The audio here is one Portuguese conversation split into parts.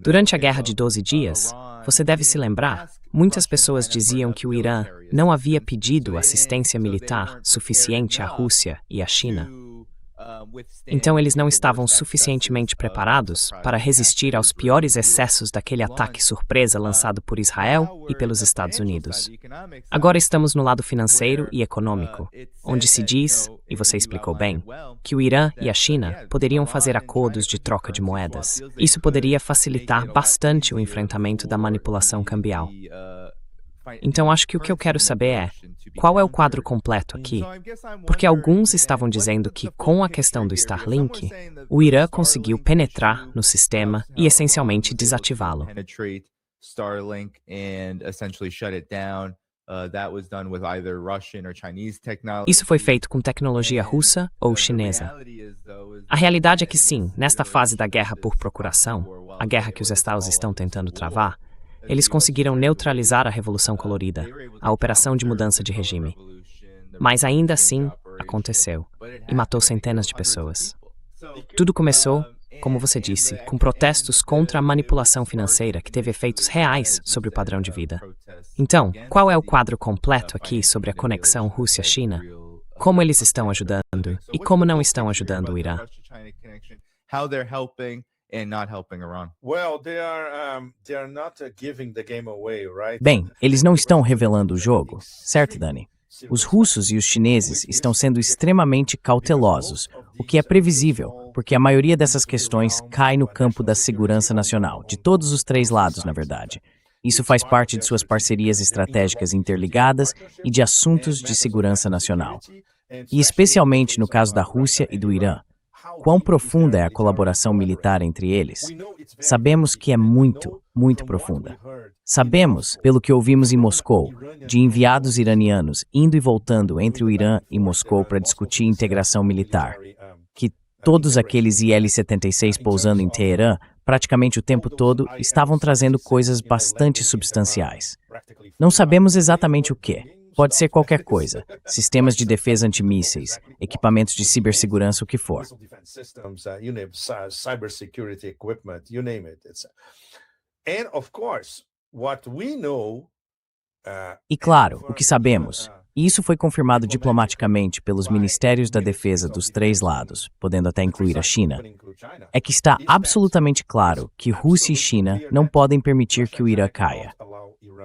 Durante a Guerra de 12 Dias, você deve se lembrar, muitas pessoas diziam que o Irã não havia pedido assistência militar suficiente à Rússia e à China. Então eles não estavam suficientemente preparados para resistir aos piores excessos daquele ataque surpresa lançado por Israel e pelos Estados Unidos. Agora estamos no lado financeiro e econômico, onde se diz, e você explicou bem, que o Irã e a China poderiam fazer acordos de troca de moedas. Isso poderia facilitar bastante o enfrentamento da manipulação cambial. Então acho que o que eu quero saber é, qual é o quadro completo aqui? Porque alguns estavam dizendo que, com a questão do Starlink, o Irã conseguiu penetrar no sistema e essencialmente desativá-lo. Isso foi feito com tecnologia russa ou chinesa. A realidade é que sim, nesta fase da guerra por procuração, a guerra que os Estados estão tentando travar, eles conseguiram neutralizar a Revolução Colorida, a operação de mudança de regime. Mas ainda assim, aconteceu, e matou centenas de pessoas. Tudo começou, como você disse, com protestos contra a manipulação financeira que teve efeitos reais sobre o padrão de vida. Então, qual é o quadro completo aqui sobre a conexão Rússia-China? Como eles estão ajudando e como não estão ajudando o Irã? Bem, eles não estão revelando o jogo, certo, Dani? Os russos e os chineses estão sendo extremamente cautelosos, o que é previsível, porque a maioria dessas questões cai no campo da segurança nacional, de todos os três lados, na verdade. Isso faz parte de suas parcerias estratégicas interligadas e de assuntos de segurança nacional. E especialmente no caso da Rússia e do Irã. Quão profunda é a colaboração militar entre eles? Sabemos que é muito, muito profunda. Sabemos, pelo que ouvimos em Moscou, de enviados iranianos indo e voltando entre o Irã e Moscou para discutir integração militar, que todos aqueles IL-76 pousando em Teherã, praticamente o tempo todo, estavam trazendo coisas bastante substanciais. Não sabemos exatamente o que. Pode ser qualquer coisa, sistemas de defesa antimísseis, equipamentos de cibersegurança, o que for. E claro, o que sabemos, e isso foi confirmado diplomaticamente pelos ministérios da defesa dos três lados, podendo até incluir a China, é que está absolutamente claro que Rússia e China não podem permitir que o Irã caia.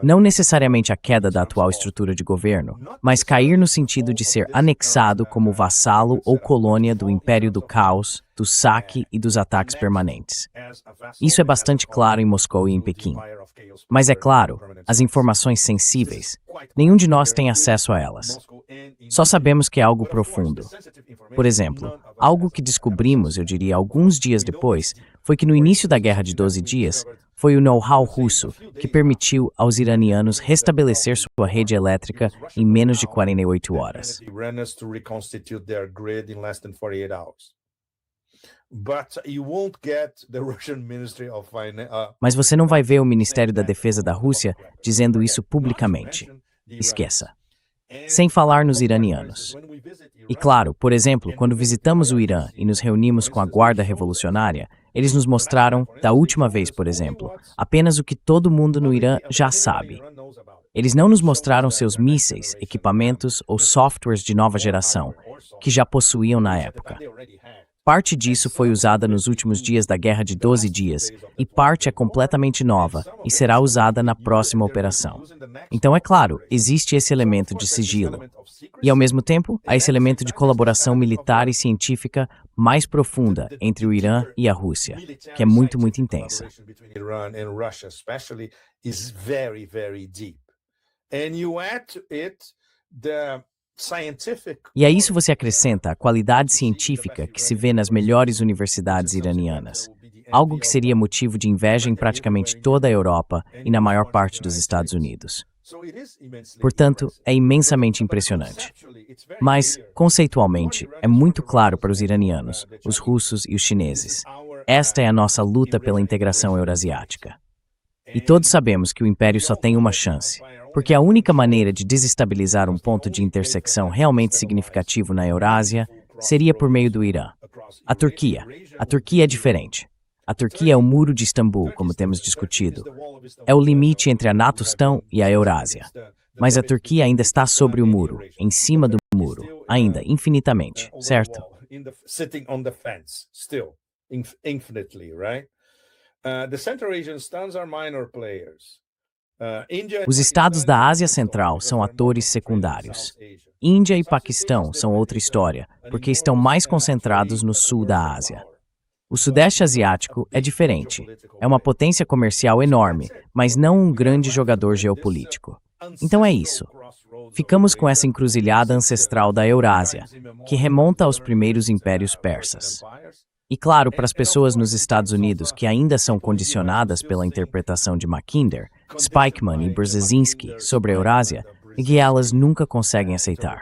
Não necessariamente a queda da atual estrutura de governo, mas cair no sentido de ser anexado como vassalo ou colônia do Império do Caos, do saque e dos ataques permanentes. Isso é bastante claro em Moscou e em Pequim. Mas é claro, as informações sensíveis, nenhum de nós tem acesso a elas. Só sabemos que é algo profundo. Por exemplo, algo que descobrimos, eu diria, alguns dias depois, foi que no início da Guerra de 12 Dias, foi o know-how russo que permitiu aos iranianos restabelecer sua rede elétrica em menos de 48 horas. Mas você não vai ver o Ministério da Defesa da Rússia dizendo isso publicamente. Esqueça. Sem falar nos iranianos. E claro, por exemplo, quando visitamos o Irã e nos reunimos com a Guarda Revolucionária, eles nos mostraram, da última vez, por exemplo, apenas o que todo mundo no Irã já sabe. Eles não nos mostraram seus mísseis, equipamentos ou softwares de nova geração, que já possuíam na época. Parte disso foi usada nos últimos dias da Guerra de 12 Dias, e parte é completamente nova e será usada na próxima operação. Então, é claro, existe esse elemento de sigilo. E, ao mesmo tempo, há esse elemento de colaboração militar e científica mais profunda entre o Irã e a Rússia, que é muito, muito intensa. E a isso você acrescenta a qualidade científica que se vê nas melhores universidades iranianas, algo que seria motivo de inveja em praticamente toda a Europa e na maior parte dos Estados Unidos. Portanto, é imensamente impressionante. Mas, conceitualmente, é muito claro para os iranianos, os russos e os chineses. Esta é a nossa luta pela integração eurasiática. E todos sabemos que o Império só tem uma chance, porque a única maneira de desestabilizar um ponto de intersecção realmente significativo na Eurásia seria por meio do Irã. A Turquia é diferente. A Turquia é o Muro de Istambul, como temos discutido. É o limite entre a Natostão e a Eurásia. Mas a Turquia ainda está sobre o muro, em cima do muro, ainda, infinitamente, certo? Os estados da Ásia Central são atores secundários. Índia e Paquistão são outra história, porque estão mais concentrados no sul da Ásia. O Sudeste Asiático é diferente. É uma potência comercial enorme, mas não um grande jogador geopolítico. Então é isso. Ficamos com essa encruzilhada ancestral da Eurásia, que remonta aos primeiros impérios persas. E claro, para as pessoas nos Estados Unidos que ainda são condicionadas pela interpretação de Mackinder, Spykman e Brzezinski sobre a Eurásia, e que elas nunca conseguem aceitar.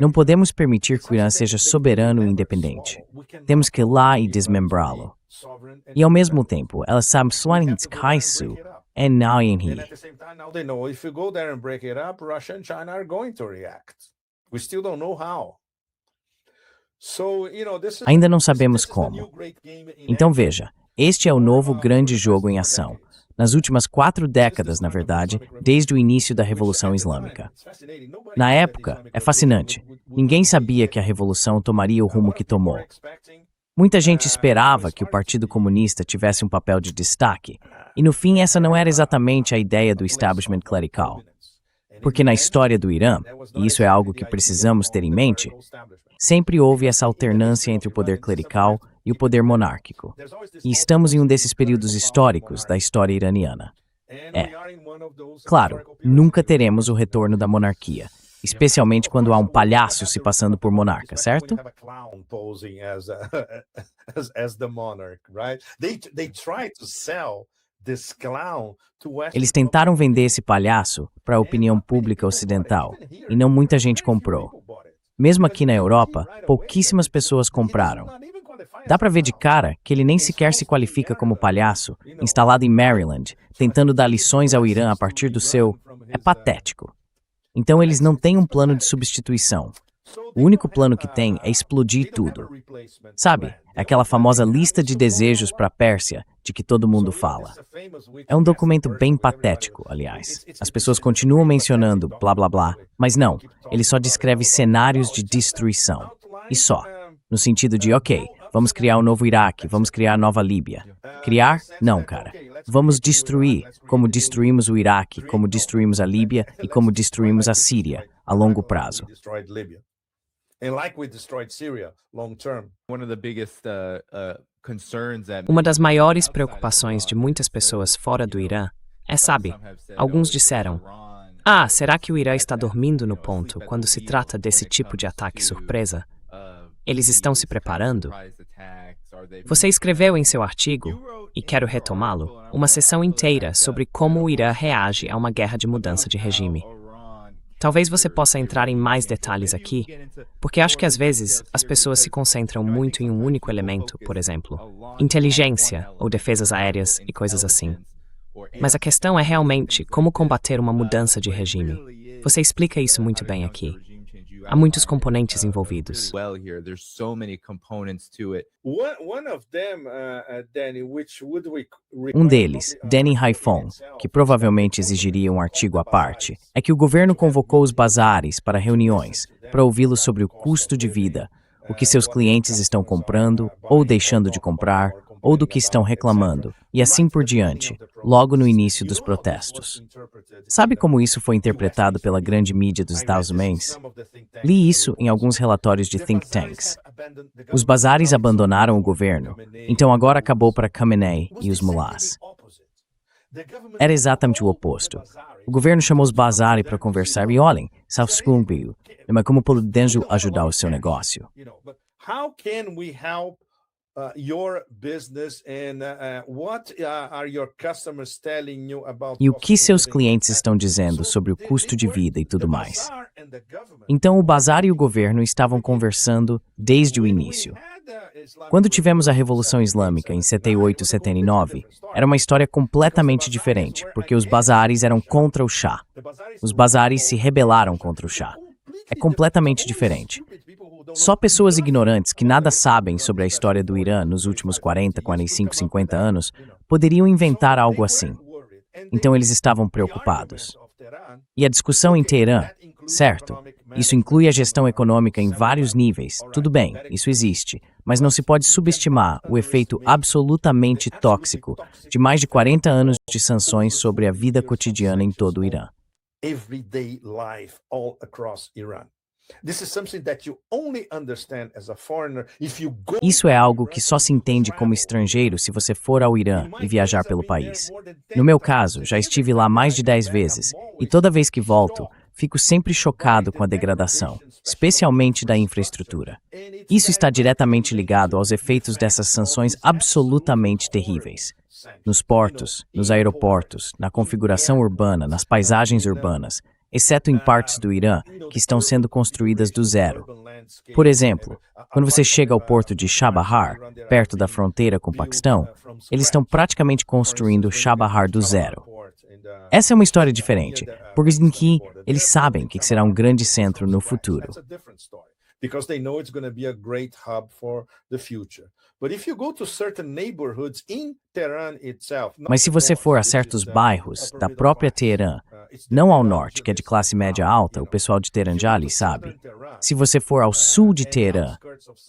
Não podemos permitir que o Irã seja soberano e independente. Temos que ir lá e desmembrá-lo. E ao mesmo tempo, elas sabem Kaisu e Nayanhi. Ainda não sabemos como. Então veja, este é o novo grande jogo em ação. Nas últimas 4 décadas, na verdade, desde o início da Revolução Islâmica. Na época, é fascinante. Ninguém sabia que a Revolução tomaria o rumo que tomou. Muita gente esperava que o Partido Comunista tivesse um papel de destaque, e no fim essa não era exatamente a ideia do establishment clerical. Porque na história do Irã, e isso é algo que precisamos ter em mente, sempre houve essa alternância entre o poder clerical e o poder monárquico. E estamos em um desses períodos históricos da história iraniana. Claro, nunca teremos o retorno da monarquia, especialmente quando há um palhaço se passando por monarca, certo? Eles tentaram vender esse palhaço para a opinião pública ocidental, e não muita gente comprou. Mesmo aqui na Europa, pouquíssimas pessoas compraram. Dá para ver de cara que ele nem sequer se qualifica como palhaço, instalado em Maryland, tentando dar lições ao Irã a partir do seu... É patético. Então eles não têm um plano de substituição. O único plano que tem é explodir tudo. Sabe, é aquela famosa lista de desejos para a Pérsia, de que todo mundo fala. É um documento bem patético, aliás. As pessoas continuam mencionando blá blá blá, mas não, ele só descreve cenários de destruição. E só. No sentido de, ok, vamos criar um novo Iraque, vamos criar a nova Líbia. Criar? Não, cara. Vamos destruir, como destruímos o Iraque, como destruímos a Líbia e como destruímos a Síria, a longo prazo. Uma das maiores preocupações de muitas pessoas fora do Irã é, sabe, alguns disseram, será que o Irã está dormindo no ponto quando se trata desse tipo de ataque surpresa? Eles estão se preparando? Você escreveu em seu artigo, e quero retomá-lo, uma seção inteira sobre como o Irã reage a uma guerra de mudança de regime. Talvez você possa entrar em mais detalhes aqui, porque acho que às vezes as pessoas se concentram muito em um único elemento, por exemplo, inteligência ou defesas aéreas e coisas assim. Mas a questão é realmente como combater uma mudança de regime. Você explica isso muito bem aqui. Há muitos componentes envolvidos. Um deles, Danny Haifon, que provavelmente exigiria um artigo à parte, é que o governo convocou os bazares para reuniões, para ouvi-los sobre o custo de vida, o que seus clientes estão comprando ou deixando de comprar, ou do que estão reclamando, e assim por diante, logo no início dos protestos. Sabe como isso foi interpretado pela grande mídia dos Estados Unidos? Li isso em alguns relatórios de think tanks. Os bazares abandonaram o governo, então agora acabou para Khamenei e os mulás. Era exatamente o oposto. O governo chamou os bazares para conversar e olhem, mas como podemos ajudar o seu negócio? E o que seus clientes estão dizendo sobre o custo de vida e tudo mais? Então o bazar e o governo estavam conversando desde o início. Quando tivemos a Revolução Islâmica em 78 e 79, era uma história completamente diferente, porque os bazares eram contra o Shah. Os bazares se rebelaram contra o Shah. É completamente diferente. Só pessoas ignorantes que nada sabem sobre a história do Irã nos últimos 40, 45, 50 anos poderiam inventar algo assim. Então eles estavam preocupados. E a discussão em Teherã, certo? Isso inclui a gestão econômica em vários níveis. Tudo bem, isso existe. Mas não se pode subestimar o efeito absolutamente tóxico de mais de 40 anos de sanções sobre a vida cotidiana em todo o Irã. Everyday life all across Iran. This is something that you only understand as a foreigner if you go. Isso é algo que só se entende como estrangeiro se você for ao Irã e viajar pelo país. No meu caso, já estive lá mais de 10 vezes, e toda vez que volto, fico sempre chocado com a degradação, especialmente da infraestrutura. Isso está diretamente ligado aos efeitos dessas sanções absolutamente terríveis. Nos portos, nos aeroportos, na configuração urbana, nas paisagens urbanas, exceto em partes do Irã que estão sendo construídas do zero. Por exemplo, quando você chega ao porto de Chabahar, perto da fronteira com o Paquistão, eles estão praticamente construindo Chabahar do zero. Essa é uma história diferente, porque em que eles sabem que será um grande centro no futuro. Because they know it's going to be a great hub for the future. But if you go to certain neighborhoods in Tehran itself, Mas se você for a certos bairros da própria Teherã, não ao norte, que é de classe média alta, o pessoal de Teheranjali sabe. Se você for ao sul de Teherã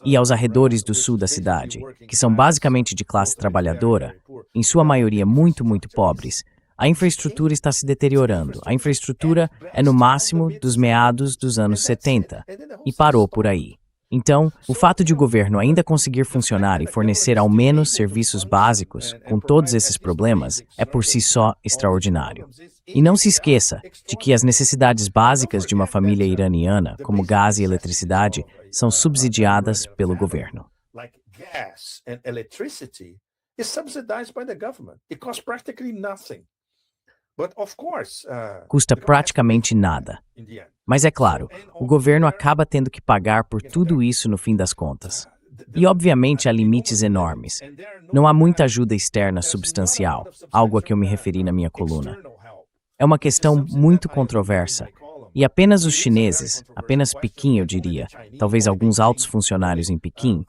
e aos arredores do sul da cidade, que são basicamente de classe trabalhadora, em sua maioria muito, muito pobres, a infraestrutura está se deteriorando. A infraestrutura é no máximo dos meados dos anos 70 e parou por aí. Então, o fato de o governo ainda conseguir funcionar e fornecer ao menos serviços básicos com todos esses problemas é por si só extraordinário. E não se esqueça de que as necessidades básicas de uma família iraniana, como gás e eletricidade, são subsidiadas pelo governo. like gas and electricity, is subsidized by the government. It costs practically nothing. But of course, Custa praticamente nada. in the end, Mas é claro, o governo acaba tendo que pagar por tudo isso no fim das contas. E obviamente há limites enormes. Não há muita ajuda externa substancial, algo a que eu me referi na minha coluna. É uma questão muito controversa. E apenas os chineses, apenas Pequim eu diria, talvez alguns altos funcionários em Pequim,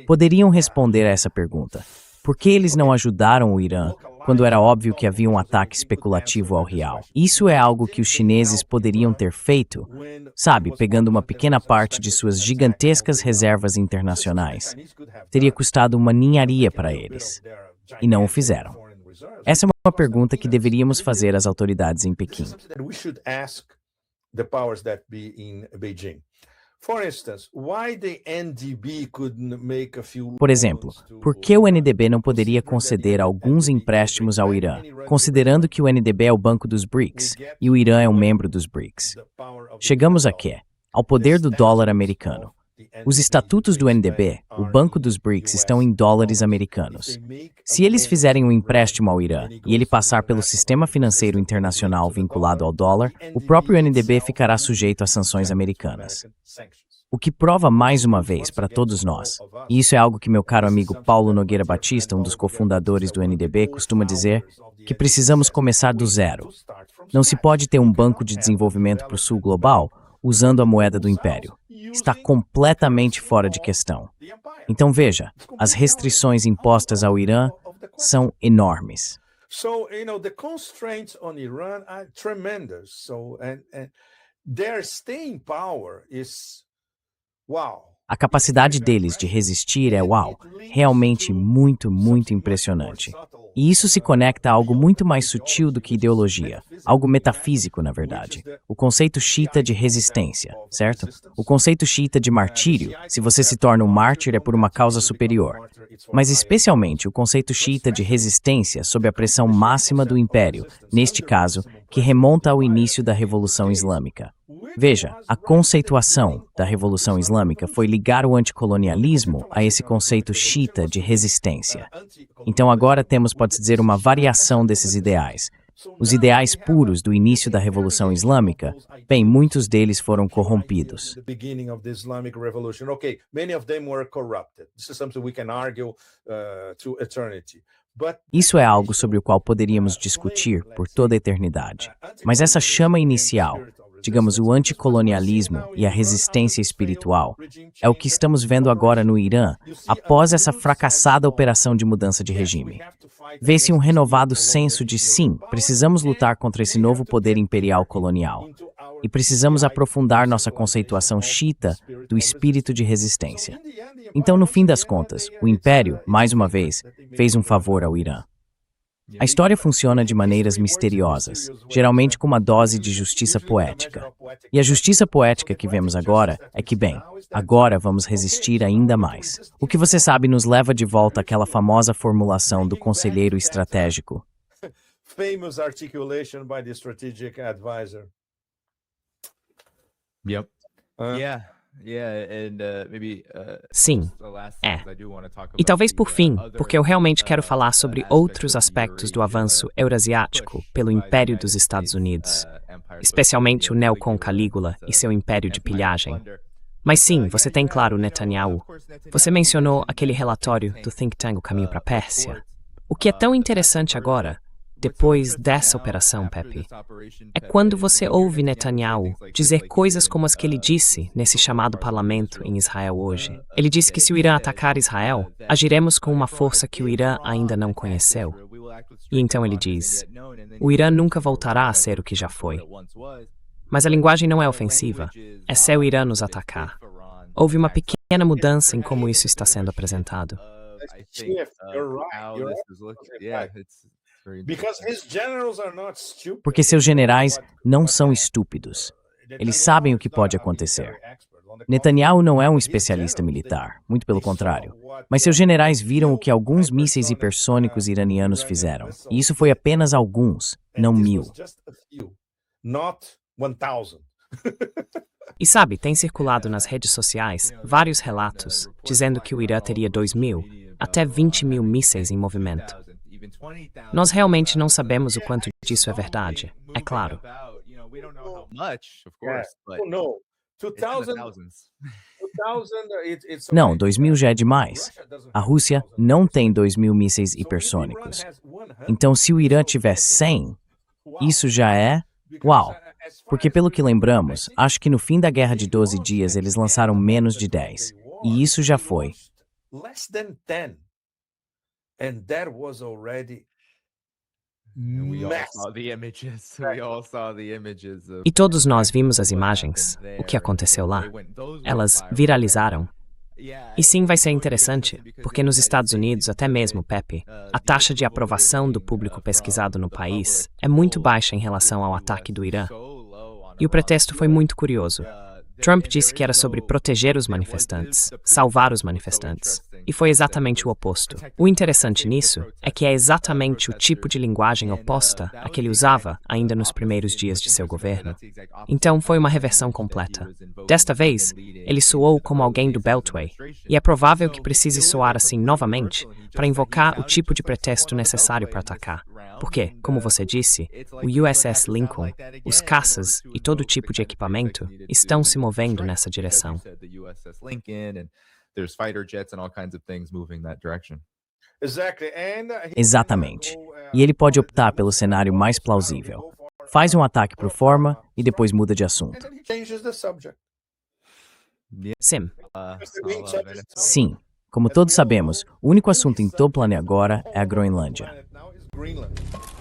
poderiam responder a essa pergunta. Por que eles não ajudaram o Irã quando era óbvio que havia um ataque especulativo ao real? Isso é algo que os chineses poderiam ter feito, sabe, pegando uma pequena parte de suas gigantescas reservas internacionais. Teria custado uma ninharia para eles. E não o fizeram. Essa é uma pergunta que deveríamos fazer às autoridades em Pequim. that we should ask the powers that be in Beijing. For instance, why the NDB couldn't make a few Por exemplo, por que o NDB não poderia conceder alguns empréstimos ao Irã, considerando que o NDB é o banco dos BRICS e o Irã é um membro dos BRICS? Chegamos a quê? Ao poder do dólar americano. Os estatutos do NDB, o Banco dos BRICS, estão em dólares americanos. Se eles fizerem um empréstimo ao Irã e ele passar pelo sistema financeiro internacional vinculado ao dólar, o próprio NDB ficará sujeito às sanções americanas. O que prova mais uma vez para todos nós, e isso é algo que meu caro amigo Paulo Nogueira Batista, um dos cofundadores do NDB, costuma dizer, que precisamos começar do zero. Não se pode ter um banco de desenvolvimento para o sul global usando a moeda do império. Está completamente fora de questão. Então veja, as restrições impostas ao Irã são enormes. So, the constraints on Iran are tremendous. So, and their staying power is, wow. A capacidade deles de resistir é, uau, realmente muito, muito impressionante. E isso se conecta a algo muito mais sutil do que ideologia, algo metafísico, na verdade. O conceito xiita de resistência, certo? O conceito xiita de martírio, se você se torna um mártir é por uma causa superior. Mas especialmente o conceito xiita de resistência sob a pressão máxima do império, neste caso, que remonta ao início da Revolução Islâmica. Veja, a conceituação da Revolução Islâmica foi ligar o anticolonialismo a esse conceito xiita de resistência. Então agora temos, pode-se dizer, uma variação desses ideais. Os ideais puros do início da Revolução Islâmica, bem, muitos deles foram corrompidos. The beginning of the Islamic Revolution. Okay, many of them were corrupted. This is something we can argue to eternity. But Isso é algo sobre o qual poderíamos discutir por toda a eternidade. Mas essa chama inicial, digamos, o anticolonialismo e a resistência espiritual, é o que estamos vendo agora no Irã, após essa fracassada operação de mudança de regime. Vê-se um renovado senso de sim, precisamos lutar contra esse novo poder imperial colonial. E precisamos aprofundar nossa conceituação xiita do espírito de resistência. Então, no fim das contas, o Império, mais uma vez, fez um favor ao Irã. A história funciona de maneiras misteriosas, geralmente com uma dose de justiça poética. E a justiça poética que vemos agora é que, bem, agora vamos resistir ainda mais. O que você sabe nos leva de volta àquela famosa formulação do conselheiro estratégico. Famous articulation by the strategic advisor. Yep. Maybe Sim, é. E talvez por fim, porque eu realmente quero falar sobre outros aspectos do avanço eurasiático pelo Império dos Estados Unidos, especialmente o neocon Calígula e seu império de pilhagem. Mas sim, você tem claro Netanyahu. Você mencionou aquele relatório do think tank O Caminho para a Pérsia. O que é tão interessante agora, depois dessa operação, Pepe, é quando você ouve Netanyahu dizer coisas como as que ele disse nesse chamado parlamento em Israel hoje. Ele disse que se o Irã atacar Israel, agiremos com uma força que o Irã ainda não conheceu. E então ele diz, o Irã nunca voltará a ser o que já foi. Mas a linguagem não é ofensiva, é se o Irã nos atacar. Houve uma pequena mudança em como isso está sendo apresentado. Porque seus generais não são estúpidos. Eles sabem o que pode acontecer. Netanyahu não é um especialista militar, muito pelo contrário. Mas seus generais viram o que alguns mísseis hipersônicos iranianos fizeram. E isso foi apenas alguns, não 1000. E sabe, tem circulado nas redes sociais vários relatos dizendo que o Irã teria 2.000 até 20.000 mísseis em movimento. Nós realmente não sabemos o quanto disso é verdade, é claro. Não, 2.000 já é demais. A Rússia não tem 2.000 mísseis hipersônicos. Então, se o Irã tiver 100, isso já é... Uau! Porque pelo que lembramos, acho que no fim da Guerra de 12 dias eles lançaram menos de 10. E isso já foi. And that was already E todos nós vimos as imagens, o que aconteceu lá. Elas viralizaram. E sim, vai ser interessante, porque nos Estados Unidos, até mesmo, Pepe, a taxa de aprovação do público pesquisado no país é muito baixa em relação ao ataque do Irã. E o pretexto foi muito curioso. Trump disse que era sobre proteger os manifestantes, salvar os manifestantes. E foi exatamente o oposto. O interessante nisso é que é exatamente o tipo de linguagem oposta a que ele usava ainda nos primeiros dias de seu governo. Então foi uma reversão completa. Desta vez, ele soou como alguém do Beltway, e é provável que precise soar assim novamente para invocar o tipo de pretexto necessário para atacar. Porque, como você disse, o USS Lincoln, os caças e todo tipo de equipamento estão se movendo nessa direção. Exatamente. E ele pode optar pelo cenário mais plausível. Faz um ataque pro forma e depois muda de assunto. Sim. Sim. Como todos sabemos, o único assunto em Toplane agora é a Groenlândia. Greenland.